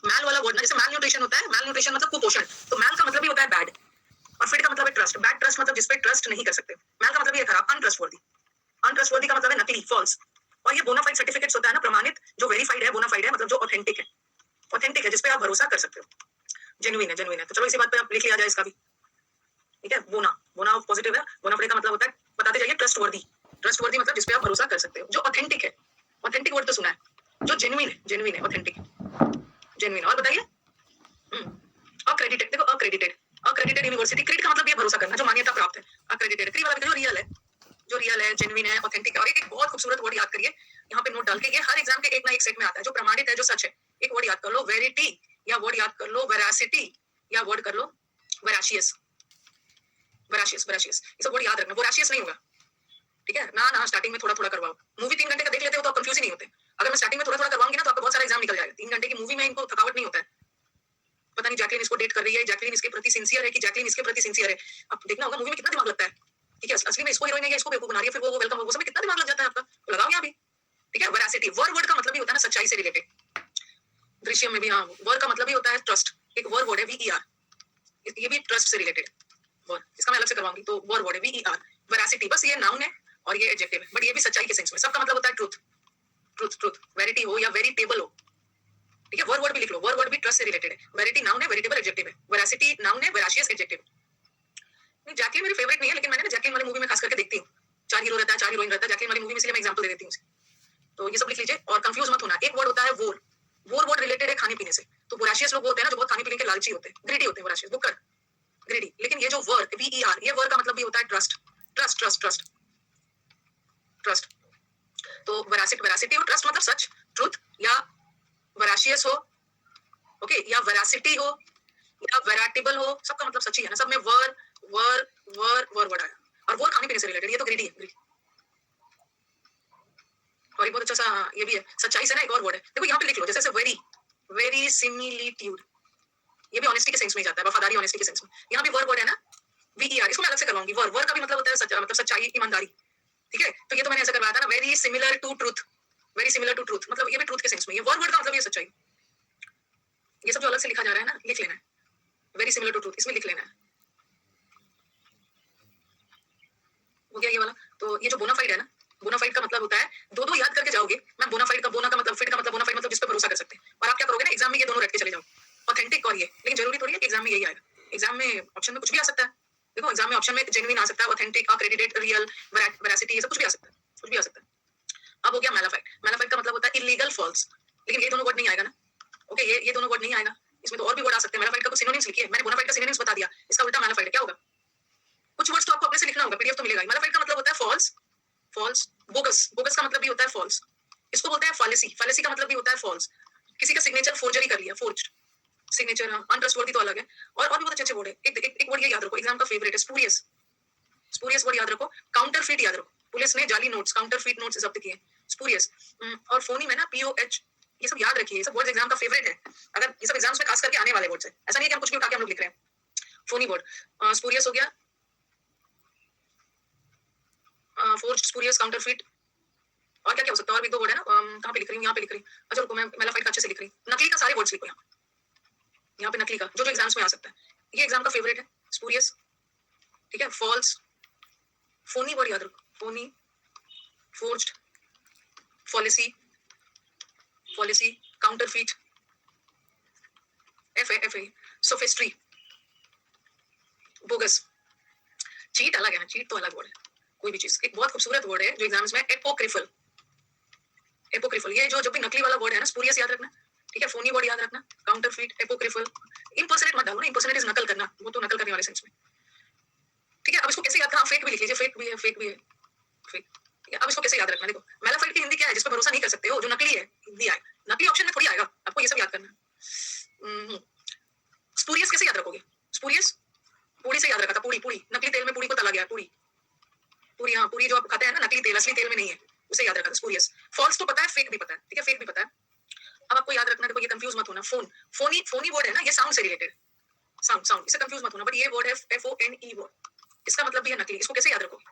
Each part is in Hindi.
मैल वाला वर्ड ना, जैसे मैल न्यूट्रिशन होता है, मैल न्यूट्रिशन मतलब कुपोषण, तो मैल का मतलब ही होता है बैड, और फिट का मतलब है ट्रस्ट। बैड ट्रस्ट मतलब जिसपे ट्रस्ट नहीं कर सकते। मैल का मतलब ये खराब, अनट्रस्टवर्दी। अनट्रस्टवर्दी का मतलब है नकली, फॉल्स। और ये बोनाफाइड सर्टिफिकेट्स होता है ना, प्रमाणित, जो वेरीफाइड है, बोनाफाइड है मतलब जो ऑथेंटिक है, ऑथेंटिक है, जिसपे आप भरोसा कर सकते हो, जेन्युइन है, जेन्युइन है। तो चलो इसी बात पे आप लिख लिया जाए इसका भी, ठीक है। बोना, बोना पॉजिटिव है, बोनाफाइड का मतलब होता है, बताते जाइए, ट्रस्टवर्दी। ट्रस्टवर्दी मतलब जिसपे आप भरोसा कर सकते हो, जो ऑथेंटिक है। ऑथेंटिक वर्ड तो सुना है, जो जेन्युइन है, जेन्युइन है, ऑथेंटिक, जेन्युइन। और बताइए, अक्रेडिटेड। देखो अक्रेडिटेड, अक्रेडिटेड यूनिवर्सिटी, क्रेडिट का मतलब ये भरोसा करना, जो मान्यता प्राप्त है। अक्रेडिटेड, क्री वाला जो रियल है, जो रियल है, जेन्युइन है, ऑथेंटिक है। और एक बहुत खूबसूरत वर्ड याद करिए, यहाँ पे नोट डाल के, ये हर एग्जाम के एक ना एक सेट में आता है, जो प्रमाणित है, जो सच है। एक वर्ड याद कर लो, वेरिटी, या वर्ड याद कर लो वेरासिटी, या वर्ड कर लो वेराशियस। वेराशियस, वेराशियस, ये सब वर्ड याद रखना। वेराशियस नहीं होगा, ठीक है ना। ना स्टार्टिंग में थोड़ा थोड़ा करवाओ। मूवी 3 घंटे का देख लेते हो तो आप कंफ्यूज ही नहीं होते। अगर मैं स्टार्टिंग में थोड़ा थोड़ा करवाऊंगी ना, तो आपका बहुत सारा एग्जाम निकल जाएगा। 3 घंटे की मूवी में इनको थकावट नहीं होता है। पता नहीं जैकलीन इसको डेट कर रही है, जैकलीन इसके प्रति सिंसियर है कि जैकलीन इसके प्रति सिंसियर है। अब देखना होगा मूवी में कितना दिमाग लगता है, ठीक है। असली में इसको हीरोइन है या इसको बेवकूफ बना रही है, फिर वो वेलकम, वो सब में कितना दिमाग लग जाता है आपका, तो लगाओ यहाँ भी, ठीक है। वेरासिटी, वर्ड का मतलब ही होता है ना, सच्चाई से रिलेटेड। दृश्यम में भी हाँ, वर्ड का मतलब ही होता है ट्रस्ट। एक वर्ड है VER, ये भी ट्रस्ट से रिलेटेड वर्ड, इसका मैं अलग से करवाऊंगी। तो वर्ड है VER, वेरासिटी, बस ये नाउन है और ये एडजेक्टिव है, बट ये भी सच्चाई के सेंस में। सबका मतलब होता है ट्रूथ, ट्रूथ, ट्रूथ, वेरिटी हो या वेरिटेबल हो, ठीक है। वर्ड भी लिख लो, वर्ड भी ट्रस्ट से रिलेटेड है। वेरिटी नाउन है, वेरिटेबल एडजेक्टिव है, वेरासिटी नाउन है, वेराशियस एडजेक्टिव। नहीं, जैकलीन मेरी फेवरेट नहीं है, लेकिन मैंने ना जैकलीन वाली मूवी में खास करके देखती हूँ, 4 हीरो रहता है, 4 हीरोइन रहता है जैकलीन वाली मूवी में, इसलिए मैं एग्जांपल दे देती हूँ। तो ये सब लिख लीजिए और कंफ्यूज मत होना। एक वर्ड होता है वोर, वोर वर्ड रिलेटेड है खाने पीने से। तो वोराशियस लोग होते हैं ना, जो बहुत खाने पीने के लालची होते हैं, ग्रीडी होते हैं वोराशियस, बुकर, ग्रीडी। लेकिन ये जो वर्ड VER, ये वर्ड का मतलब भी होता है trust, trust, trust, trust, trust. तो वेरासिटी, वेरासिटी हो, ट्रस्ट मतलब सच, ट्रूथ, या वेराशियस हो, ओके, या वेरासिटी हो, या वेराटेबल हो, सबका मतलब सच्ची है ना। सब में वर वर वर वर वर्ड आया, और वो खाने पीने से रिलेटेड, ये तो ग्रीडी है, ग्रीडी। और एक बहुत अच्छा सा ये भी है, सच्चाई से ना एक और वर्ड है, देखो यहाँ पे लिख लो, जैसे वेरी, वेरी सिमिलिट्यूड, ये भी ऑनेस्टी के सेंस में जाता है, वफादारी, ऑनेस्टी के सेंस में। यहाँ भी वर्ड है ना VER, इसको मैं अलग से करवाऊंगी। वर्ड का भी मतलब होता है सच्चा, मतलब सच्चाई, ईमानदारी, ठीक है। तो ये तो मैंने ऐसा करवाया था ना, very similar to truth, very similar to truth, मतलब ये भी ट्रूथ के सेंस में। ये वर्ड का मतलब ये सच्चाई। ये सब जो अलग से लिखा जा रहा है ना, लिख लेना है, वेरी सिमिलर टू ट्रूथ, इसमें लिख लेना है, हो गया ये वाला। तो ये जो बोनाफाइड है ना, बोनाफाइड का मतलब होता है, दो दो याद करके जाओगे मैं। बोनाफाइड का, बोना का मतलब, फिट का मतलब, बोनाफाइड मतलब जिस पर भरोसा कर सकते हैं। और आप क्या करोगे ना, एग्जाम में ये दोनों रट के चले जाओ, ऑथेंटिक और ये। लेकिन जरूरी थोड़ी है कि एग्जाम में यही आएगा, एग्जाम में ऑप्शन में कुछ भी आ सकता है। देखो एग्जाम में ऑप्शन में जेन्युइन आ सकता है, ऑथेंटिक, अक्रेडिटेड, रियल, वेरासिटी, ये सब कुछ भी आ सकता है, कुछ भी आ सकता है। अब हो गया मैलाफाइड। मैलाफाइड का मतलब होता है इलीगल, फॉल्स। लेकिन ये दोनों वर्ड नहीं आएगा ना, ओके, ये दोनों वर्ड नहीं आएगा, इसमें तो और भी वर्ड आ सकते हैं। मैलाफाइड का कुछ सिनोनिम्स लिखिए, मैंने बोनाफाइड का सिनोनिम्स बता दिया, इसका उल्टा मैलाफाइड क्या होगा, कुछ वर्ड्स तो आपको अपने से लिखना होगा, पीडीएफ तो मिलेगा। मैलाफाइड का मतलब होता है फॉल्स, फॉल्स, बोगस, बोगस का मतलब भी होता है फॉल्स। इसको बोलते हैं फॉलेसी, फॉलेसी का मतलब भी होता है फॉल्स। किसी का सिग्नेचर फोर्जरी कर लिया, फोर्ज्ड सिग्नेचर, अनट्रस्टवर्दी तो अलग है। और भी बहुत अच्छे अच्छे वर्ड है। एक वर्ड ये याद रखो, एग्जाम का फेवरेट है, स्पूरियस, स्पूरियस वर्ड याद रखो। काउंटरफीट याद रखो, पुलिस ने जाली नोट्स, काउंटरफीट नोट्स जब्त किए, स्पूरियस। और फोनी में ना POH, ये सब याद रखिए, ये सब वर्ड्स एग्जाम का फेवरेट है। अगर ये सब एग्जाम्स में खास करके आने वाले वर्ड्स है, ऐसा नहीं है कि हम कुछ भी उठा के हम लोग लिख रहे हैं। फोनी वर्ड, स्पूरियस हो गया, फोर्ज्ड, स्पूरियस, काउंटरफीट। और क्या क्या हो सकता है, और भी दो वर्ड है ना, कहाँ पे लिख रही हूँ, यहाँ पे लिख रही हूँ। अच्छा रुको, मैं मैलाफाइड का अच्छे से लिख रही हूँ। नकली का सारे वर्ड्स लिखो यहाँ पे नकली का, जो जो एग्जाम्स में आ सकता है। ये एग्जाम का फेवरेट है, स्पूरियस, ठीक है, फॉल्स, फोनी वर्ड याद रखो, phony, forged, fallacy, policy, counterfeit, FA, sophistry, bogus. Cheat अलग है ना, चीट तो अलग वर्ड है। कोई भी चीज, एक बहुत खूबसूरत वर्ड है जो एग्जाम्स में, एपोक्रिफल, एपोक्रिफल। ये जो जब भी नकली वाला वर्ड है ना, स्पूरियस याद रखना, ठीक है, फोनी वर्ड याद रखना, काउंटरफीट, एपोक्रिफल। इम्पर्सनेट मत डालो ना, इम्पर्सनेट इज नकल करना, वो तो नकल करने वाले सेंस में, ठीक है। अब इसको कैसे याद करना, फेक भी लिख लीजिए, फेक भी है, फेक भी है, फेक, ठीक है। अब इसको कैसे याद रखना, देखो मैलाफाइड की हिंदी क्या है, जिस पर भरोसा नहीं कर सकते हो, जो नकली है, हिंदी आए, नकली ऑप्शन में थोड़ी आएगा, आपको ये सब याद करना। स्पूरियस कैसे याद रखोगे, स्पूरियस पूरी से याद रखा था, पूरी, पूरी, नकली तेल में पूरी को तला गया, पूरी, पूरी, हाँ, पूरी जो आप खाते हैं ना, नकली तेल, असली तेल में नहीं है, उसे याद रखा था, स्पूरियस। फॉल्स तो पता है, फेक भी पता है, ठीक है, फेक भी पता है। अब आपको याद रखना, देखो ये कंफ्यूज मत होना, फोन, फोनी, फोनी वर्ड है ना, ये साउंड से रिलेटेड, साउंड, साउंड, इसे कंफ्यूज मत होना। बट ये वर्ड है FONE वर्ड, इसका मतलब भी है नकली, इसको कैसे याद रखोगे,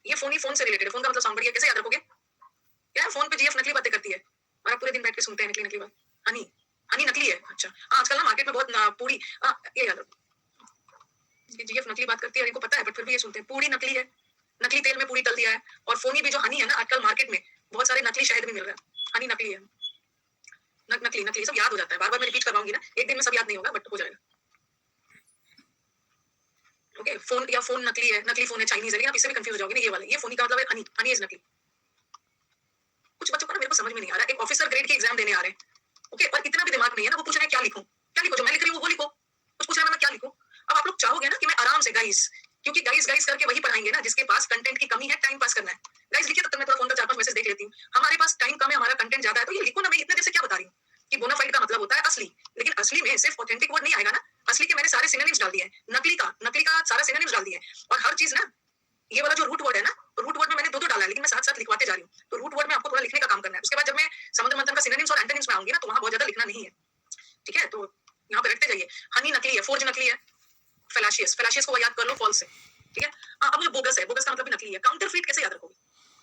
ये फोनी, फोन से रिलेटेड है, फोन का मतलब साउंड, बढ़िया, कैसे याद रखोगे यार, फोन पे GF नकली बातें करती है और आप पूरे दिन बैठ के सुनते हैं नकली नकली बात। हनी, हनी नकली है, अच्छा। आजकल ना मार्केट में बहुत पूरी ये याद रखो, ये जीएफ नकली बात करती है, इनको पता है बट फिर भी ये सुनते हैं, पूरी नकली है, नकली तेल में पूरी तल दिया है। और फोनी भी जो हनी है ना आजकल मार्केट में बहुत सारे नकली शहद भी मिल रहा है, हनी नकली है, नकली नकली सब याद हो जाता है, बार बार मैं रिपीट करवाऊंगी ना, एक दिन में सब याद नहीं होगा बट हो जाएगा। ओके, फोन या फोन नकली है, नकली फोन है, चाइनीज है, लेकिन आप इससे भी कंफ्यूज हो जाओगे ना, ये वाला, ये फोनी का मतलब है हनी, हनी इज नकली। कुछ बच्चों को ना मेरे को समझ में नहीं आ रहा है, एक ऑफिसर ग्रेड की एग्जाम देने आ रहे हैं, ओके, और इतना भी दिमाग नहीं है ना, वो पूछ रहे हैं क्या लिखूं, क्या लिखो, जो मैं लिख रही हूँ वो लिखो, कुछ पूछ रहा है मैं क्या लिखूं। अब आप लोग चाहोगे ना कि मैं आराम से गाइस, क्योंकि गाइस गाइस करके वही पढ़ाएंगे ना जिसके पास कंटेंट की कमी है, टाइम पास करना है। गाइस लिखिए, तब तक मैं थोड़ा फोन पर 4-5 मैसेज देख लेती हूँ। हमारे पास टाइम कम है, हमारा कंटेंट ज्यादा है, तो ये लिखो ना, मैं इतने देर से क्या बता रही हूँ कि बोनाफाइड का मतलब होता है असली, लेकिन असली में सिर्फ ऑथेंटिक वर्ड नहीं आएगा ना, असली के मैंने सारे सिनोनिम्स डाल दिए हैं, नकली का सारा सिनोनिम्स डाल दिए हैं, और हर चीज ना, ये वाला जो रूट वर्ड है ना, रूट वर्ड में मैंने दो डाला है, लेकिन मैं साथ साथ लिखवाते जा रही हूँ, तो रूट वर्ड में आपको थोड़ा लिखने का काम करना है। उसके बाद जब मैं समुद्र मंथन का सिनोनिम्स और एंटोनिम्स में आऊंगी ना, तो वहां बहुत ज्यादा लिखना नहीं है, ठीक है। तो यहाँ पे रखते जाइए, हनी नकली है, फोर्ज नकली है, फेलाशियस, फेलाशियस को याद कर लो, फॉल्स है, ठीक है। अब मुझे बोगस है, बोगस का मतलब भी नकली है। काउंटरफीट कैसे याद रखोगे,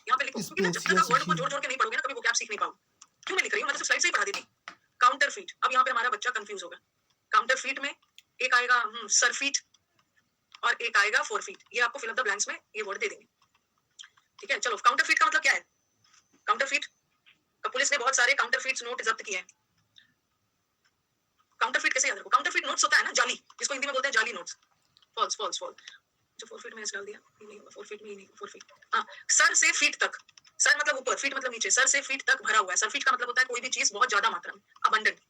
यहाँ पे लिखो, क्योंकि ना जब तक आप वर्ड को जोड़ जोड़ के नहीं पढ़ोगे ना, कभी वोकैब सीख नहीं पाओगे। क्यों मैं लिख रही हूँ, मैं तो स्लाइड से ही पढ़ा देती। काउंटरफीट, अब यहाँ पे हमारा बच्चा कंफ्यूज होगा। काउंटरफीट में एक आएगा सरफीट और एक आएगा फोरफीट, ये आपको फिल इन द ब्लैंक्स में ये वर्ड दे देंगे, ठीक है। चलो, काउंटरफीट का मतलब क्या है, काउंटरफीट पुलिस ने बहुत सारे काउंटरफीट नोट जब्त किए हैं। काउंटरफीट कैसे याद रखो, काउंटरफीट नोट्स होता है ना जाली, जिसको हिंदी में बोलते हैं जाली नोट्स, फॉल्स फॉल्स फॉल्स। जो 4 फीट में डाल दिया, ये नहीं होगा, 4 फीट में ही नहीं, 4 फीट, हाँ, सर से फीट तक, सर मतलब ऊपर, फीट मतलब नीचे, सर से फीट तक भरा हुआ है। सर फीट का मतलब होता है कोई भी चीज बहुत ज्यादा मात्रा में, अबंडेंट,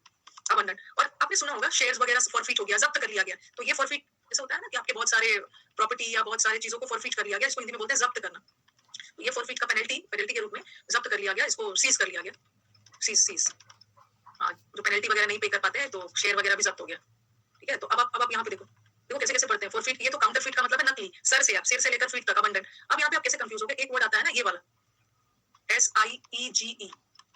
अबंडेंट। और आपने सुना होगा शेयर्स वगैरह फॉर फीट हो गया, जब्त कर लिया गया, तो ये फॉर फीट ऐसा होता है ना कि आपके बहुत सारे प्रॉपर्टी या बहुत सारी चीजों को फॉर फीट कर लिया गया, इसको हिंदी में बोलते हैं जब्त करना। तो ये फॉर फीट का पेनल्टी के रूप में जब्त कर लिया गया, इसको सीज कर लिया गया, सीज। हाँ, जो पेनल्टी वगैरह नहीं पे कर पाते हैं तो शेयर वगैरह भी जब्त हो गया, ठीक है। तो अब आप यहाँ पे देखो, देखो कैसे कैसे पढ़ते हैं, फोर फीट, ये तो काउंटर फीट का मतलब है नकली, सर से लेकर फीट तक अबंडेंट। अब यहाँ पे आप कैसे कंफ्यूज हो गए, एक वर्ड आता है ना ये वाला SIEGE,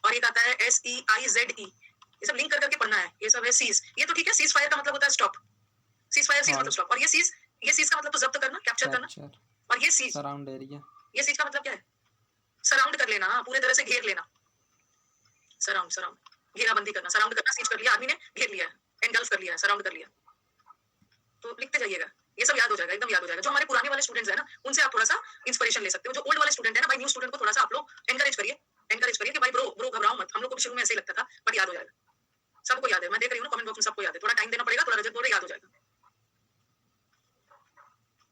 और एक आता है SEIZE, ये सब लिंक कर करके पढ़ना है, ये सब है सीज, ये तो ठीक है, सीज फायर का मतलब होता है स्टॉप, सीज फायर, सीज मतलब स्टॉप, और ये सीज का मतलब तो जब्त करना, कैप्चर करना, और ये सीज सराउंड एरिया, ये सीज का मतलब क्या है, सराउंड कर लेना, पूरे तरह से घेर लेना, सराउंड घेराबंदी करना, सराउंड करना, सीज कर लिया आदमी ने, घेर लिया है, एंगल्फ कर लिया है, सराउंड कर लिया। तो लिखते जाइएगा, ये सब याद हो जाएगा, एकदम याद हो जाएगा। जो हमारे पुराने वाले स्टूडेंट्स हैं ना, उनसे आप थोड़ा सा इंस्पिरेशन ले सकते हो। जो ओल्ड वाले स्टूडेंट है ना भाई, न्यू स्टूडेंट को थोड़ा सा आप लोग एनकरेज करिए कि भाई ब्रो घबराओ मत, हम लोग को भी शुरू में ऐसे ही लगता था, बट याद हो जाएगा, सबको याद है, मैं देख रही हूँ कमेंट बॉक्स में सबको याद है, थोड़ा टाइम देना पड़ेगा, थोड़ा रजत बोले, याद हो जाएगा,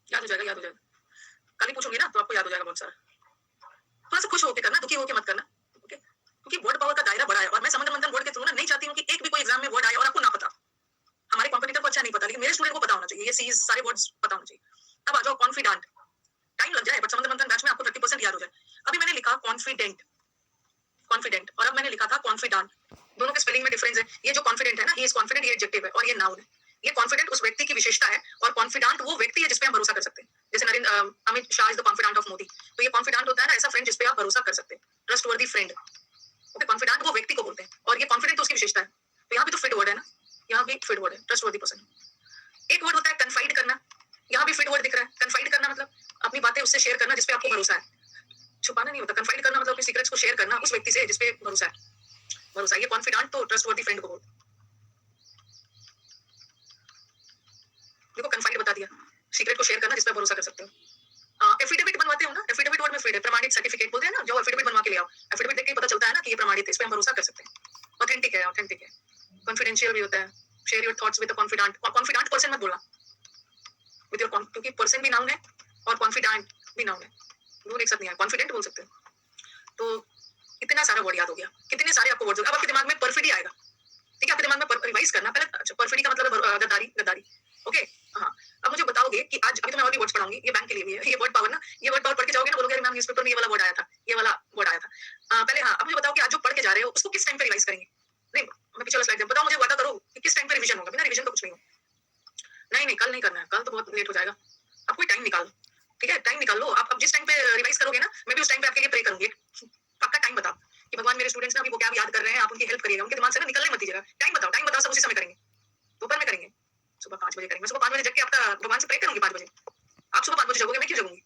याद हो जाएगा, याद हो जाएगा। कल ही पूछूंगी ना तो आपको याद हो जाएगा बहुत सारा। थोड़ा सा खुश होकर करना, दुखी होकर मत करना, ओके, क्योंकि वर्ड पावर का दायरा बड़ा है, और मैं समुद्र मंथन वर्ड के थ्रू ना नहीं चाहती हूँ कि एक भी कोई एग्जाम में वर्ड आए और आपको ना पता। हमारे कॉम्पिटिटर को अच्छा नहीं पता, लेकिन मेरे स्टूडेंट को पता होना चाहिए, ये सीज सारे वर्ड्स पता होना चाहिए। अब आ जाओ कॉन्फिडेंट, टाइम लग जाए बट समुद्र मंथन बैच में आपको 30% याद हो जाए। अभी मैंने लिखा कॉन्फिडेंट, कॉन्फिडेंट, और अब मैंने लिखा था कॉन्फिडेंट, दोनों के स्पेलिंग में डिफरेंस है। ये जो कॉन्फिडेंट है ना, ही इज कॉन्फिडेंट, ये एडजेक्टिव है और ये नाउन है। ये कॉन्फिडेंट उस व्यक्ति की विशेषता है, और कॉन्फिडेंट वो व्यक्ति है जिसपे हम भरोसा कर सकते हैं। जैसे Amit Shah is the confident of Modi, तो ये कॉन्फिडेंट होता है ना ऐसा फ्रेंड जिसपे आप भरोसा कर सकते हैं, ट्रस्टवर्दी फ्रेंड। ओके, कॉन्फिडेंट वो व्यक्ति को बोलते हैं, और ये कॉन्फिडेंट उसकी विशेषता है। तो यहाँ भी तो फिट वर्ड है ना, यहाँ भी फिट वर्ड है, ट्रस्टवर्दी पर्सन। एक वर्ड होता है कन्फाइड करना, यहाँ भी फिट वर्ड दिख रहा है, कन्फाइड करना मतलब अपनी बातें उससे शेयर करना जिसपे आपको भरोसा है, छुपाना नहीं होता। कन्फाइड करना मतलब अपने सीक्रेट्स को शेयर करना उस व्यक्ति से जिसपे भरोसा है, भरोसा। ये कॉन्फिडेंट तो ट्रस्टवर्दी फ्रेंड को बोलते हैं। देखो कन्फाइड बता दिया, सीक्रेट को शेयर करना जिसपे भरोसा कर सकते हो। एफिडेविट बनवाते हो ना, एफिडेविट वर्ड में फिट है, प्रमाणित सर्टिफिकेट बोलते हैं ना, जो एफिडेविट बनवा के ले आओ, एफिडेविट देख के पता चलता है ना कि ये प्रमाणित है, इस पे हम भरोसा कर सकते हैं, ऑथेंटिक है, ऑथेंटिक है। कॉन्फिडेंशियल भी होता है, share your thoughts with a confident, और कॉन्फिडेंट पर्सन मत बोलना विद योर, क्योंकि पर्सन भी नाउन है और कॉन्फिडेंट भी नाउन है, दोनों एक साथ नहीं है, कॉन्फिडेंट बोल सकते हो। तो इतना सारा वर्ड याद हो गया, कितने सारे आपको वर्ड, अब आपके दिमाग में परफिडी आएगा, ठीक है, आपके दिमाग में रिवाइज करना पहले। अच्छा, परफिडी का मतलब गद्दारी, गद्दारी, ओके। हाँ, अब मुझे बताओगे कि आज, अभी तो मैं और भी वर्ड्स पढ़ाऊंगी, ये बैंक के लिए भी है, ये वर्ड पावर ना, ये वर्ड पावर पढ़ के जाओगे ना, बोलोगे मैम न्यूज़पेपर में ये वाला वर्ड आया था, ये वाला वर्ड आया था। पहले हाँ, अब मुझे बताओ कि आज जो पढ़ के जा रहे हो उसको किस टाइम पे रिवाइज करेंगे। नहीं, मैं पीछे वाला स्लाइड बताओ, मुझे वादा करो कि किस टाइम पे रिवीजन होगा, बिना रिवीजन तो कुछ नहीं हो। नहीं, कल नहीं करना है, कल तो बहुत लेट हो जाएगा, आप कोई टाइम निकालो, ठीक है, टाइम निकाल लो। आप अब जिस टाइम पे रिवाइज करोगे ना, मैं भी उस टाइम पे आपके लिए प्रे करूंगी, पक्का टाइम बताओ कि भगवान मेरे स्टूडेंट्स ना अभी वो क्या याद कर रहे हैं, आप उनकी हेल्प करिएगा, उनके दिमाग से ना निकलने मत दीजिएगा। टाइम बताओ, सब उसी समय करेंगे, दोपहर में करेंगे, सुबह 5 बजे करेंगे। मैं सुबह 5 बजे जग के आपका भगवान से प्रे करूंगी 5 बजे, आप सुबह 5 बजे जगोगे, मैं क्यों जगूंगी?